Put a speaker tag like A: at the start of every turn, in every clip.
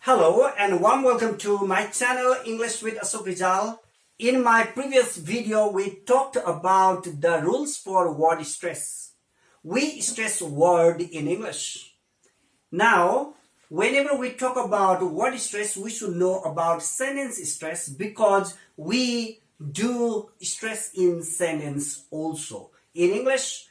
A: Hello and warm welcome to my channel English with Ashok Rizal. In my previous video, we talked about the rules for word stress. We stress word in English. Now, whenever we talk about word stress, we should know about sentence stress because we do stress in sentence also. In English,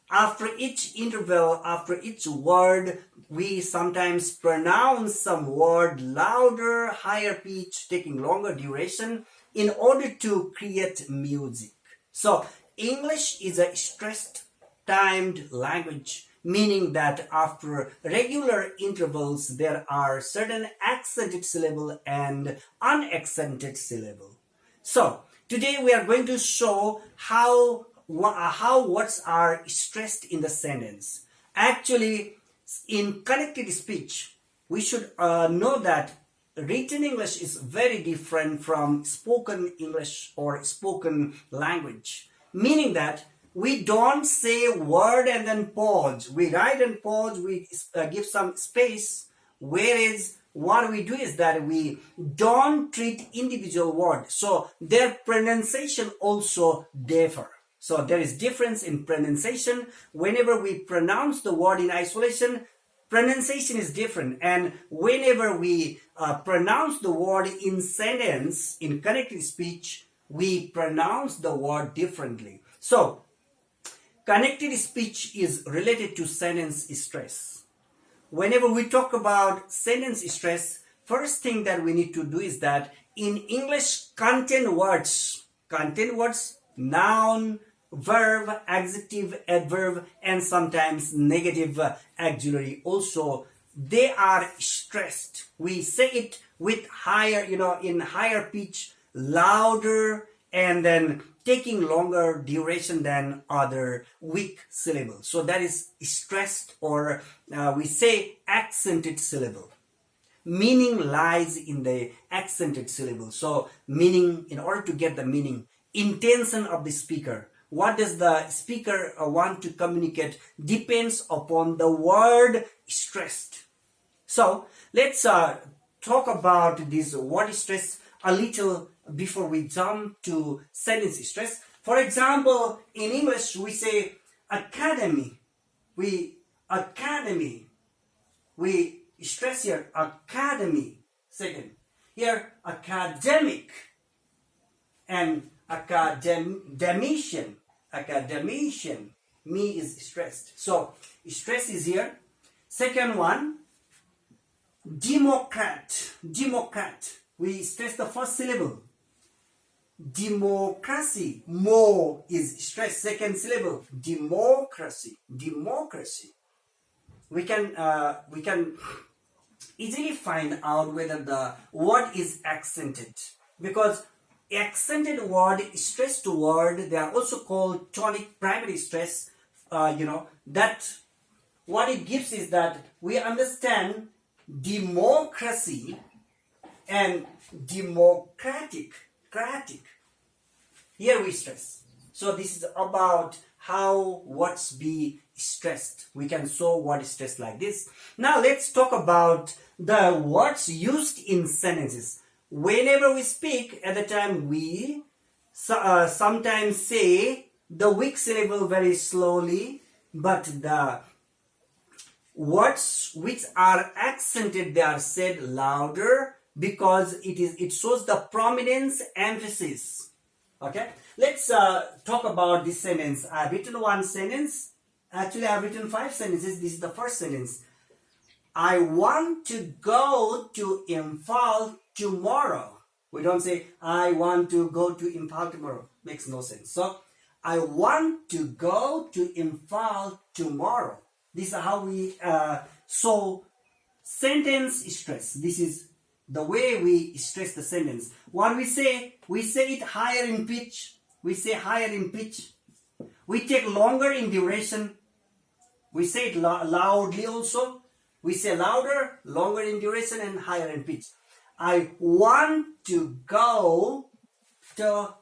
A: after each interval, after each word, we sometimes pronounce some word louder, higher pitch, taking longer duration in order to create music. So, English is a stressed timed language, meaning that after regular intervals, there are certain accented syllable and unaccented syllable. So, today we are going to show how words are stressed in the sentence. Actually, in connected speech, we should know that written English is very different from spoken English or spoken language. Meaning that we don't say word and then pause. We write and pause, we give some space. Whereas what we do is that we don't treat individual words. So their pronunciation also differ. So there is difference in pronunciation. Whenever we pronounce the word in isolation, pronunciation is different. And whenever we pronounce the word in sentence, in connected speech, we pronounce the word differently. So connected speech is related to sentence stress. Whenever we talk about sentence stress, first thing that we need to do is that in English, content words, noun, verb, adjective, adverb, and sometimes negative auxiliary also, they are stressed. We say it with higher, in higher pitch, louder, and then taking longer duration than other weak syllables. So that is stressed, or we say accented syllable. Meaning lies in the accented syllable. So meaning, in order to get the meaning, intention of the speaker, what does the speaker want to communicate depends upon the word stressed. So let's talk about this word stress a little before we jump to sentence stress. For example, in English we say academy. We stress here academy. Second, here academic and academician. Me is stressed. So stress is here. Second one, Democrat. We stress the first syllable. Democracy. More is stressed. Second syllable. Democracy. We can easily find out whether the word is accented, because accented word, stressed word, they are also called tonic primary stress. That what it gives is that we understand democracy and democratic. Here we stress. So this is about how words be stressed. We can show word stress like this. Now let's talk about the words used in sentences. Whenever we speak, at the time we sometimes say the weak syllable very slowly, but the words which are accented, they are said louder because it shows the prominence, emphasis. Okay, let's talk about this sentence. I've written one sentence. Actually, I've written 5 sentences. This is the first sentence. I want to go to Imphal tomorrow. We don't say I want to go to Imphal tomorrow. Makes no sense. So I want to go to Imphal tomorrow. This is how we show sentence stress. This is the way we stress the sentence. What we say it higher in pitch. We say higher in pitch. We take longer in duration. We say it loudly also. We say louder, longer in duration, and higher in pitch. I want to go to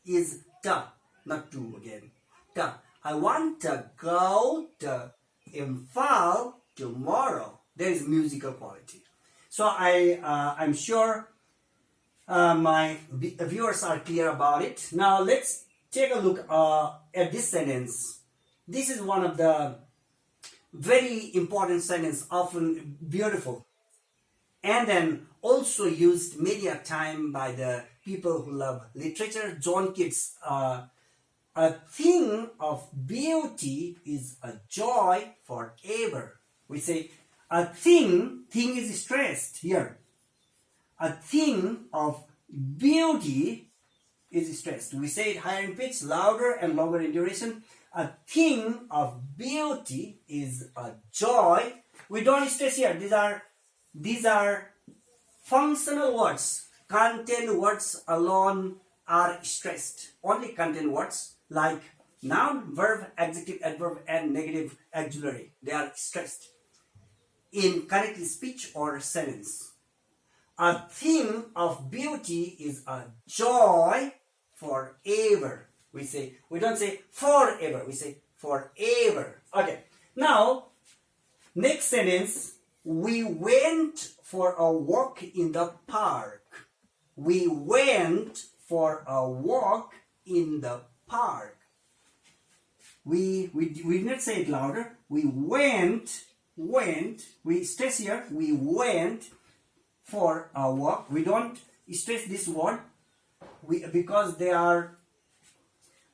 A: is to, not to again. To. I want to go to Imphal tomorrow. There is musical quality. So I'm sure my viewers are clear about it. Now let's take a look at this sentence. This is one of the very important sentence, often beautiful, and then also used many a time by the people who love literature. John Keats, a thing of beauty is a joy forever. We say a thing is stressed here. A thing of beauty is stressed. We say it higher in pitch, louder and longer in duration. A thing of beauty is a joy. We don't stress here. These are functional words. Content words alone are stressed. Only content words like noun, verb, adjective, adverb, and negative auxiliary, they are stressed in connected speech or sentence. A thing of beauty is a joy forever. We don't say forever, we say forever. Okay, now next sentence, we went for a walk in the park. We went for a walk in the park. We did not say it louder. We went, we stress here, we went for a walk. We don't stress this word because they are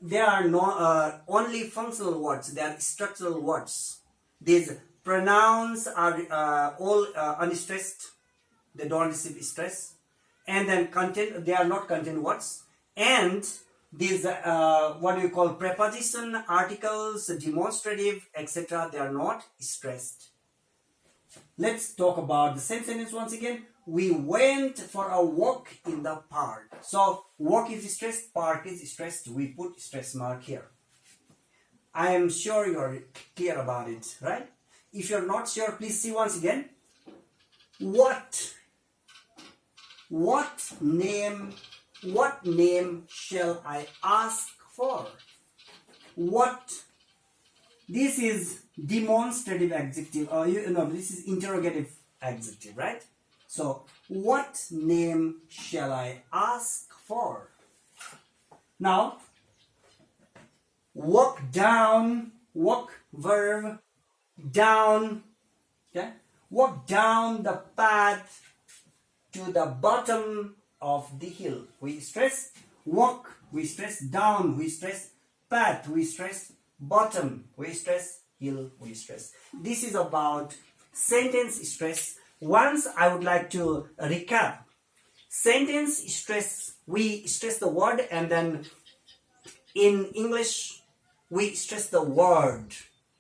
A: not only functional words, they are structural words. These pronouns are all unstressed, they don't receive stress, and then content, they are not content words, and these what do you call preposition, articles, demonstrative, etc., they are not stressed. Let's talk about the same sentence once again. We went for a walk in the park. So walk is stressed, park is stressed. We put stress mark here. I am sure you're clear about it, right? If you're not sure, please see once again. What name shall I ask for? What? This is demonstrative adjective. This is interrogative adjective, right? So, what name shall I ask for? Now, walk down, walk verb, down, okay? Walk down the path to the bottom of the hill. We stress walk, we stress down, we stress path, we stress bottom, we stress hill, we stress. This is about sentence stress. Once I would like to recap. Sentence stress, we stress the word, and then in English we stress the word,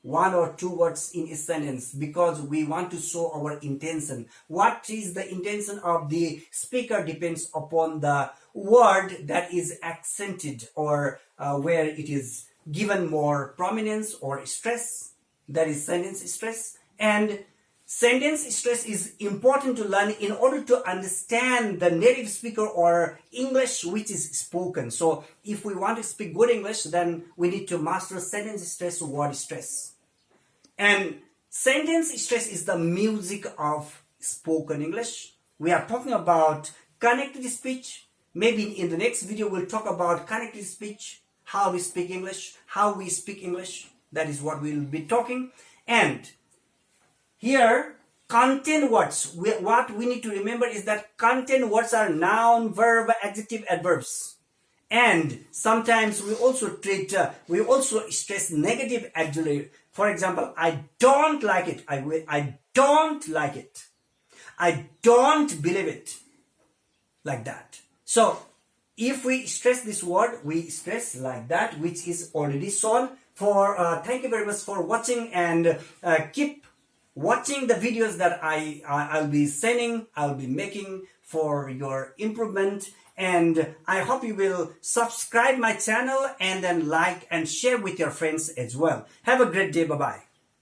A: one or two words in a sentence, because we want to show our intention. What is the intention of the speaker depends upon the word that is accented, or where it is given more prominence or stress. That is sentence stress. And sentence stress is important to learn in order to understand the native speaker or English which is spoken. So if we want to speak good English, then we need to master sentence stress, word stress. And sentence stress is the music of spoken English. We are talking about connected speech. Maybe in the next video we'll talk about connected speech, how we speak English, how we speak English. That is what we'll be talking. And here, content words, what we need to remember is that content words are noun, verb, adjective, adverbs. And sometimes we also stress negative auxiliary. For example, I don't like it. I don't like it. I don't believe it. Like that. So, if we stress this word, we stress like that, which is already shown. Thank you very much for watching, and keep watching the videos that I'll be sending, I'll be making for your improvement. And I hope you will subscribe my channel and then like and share with your friends as well. Have a great day. Bye-bye.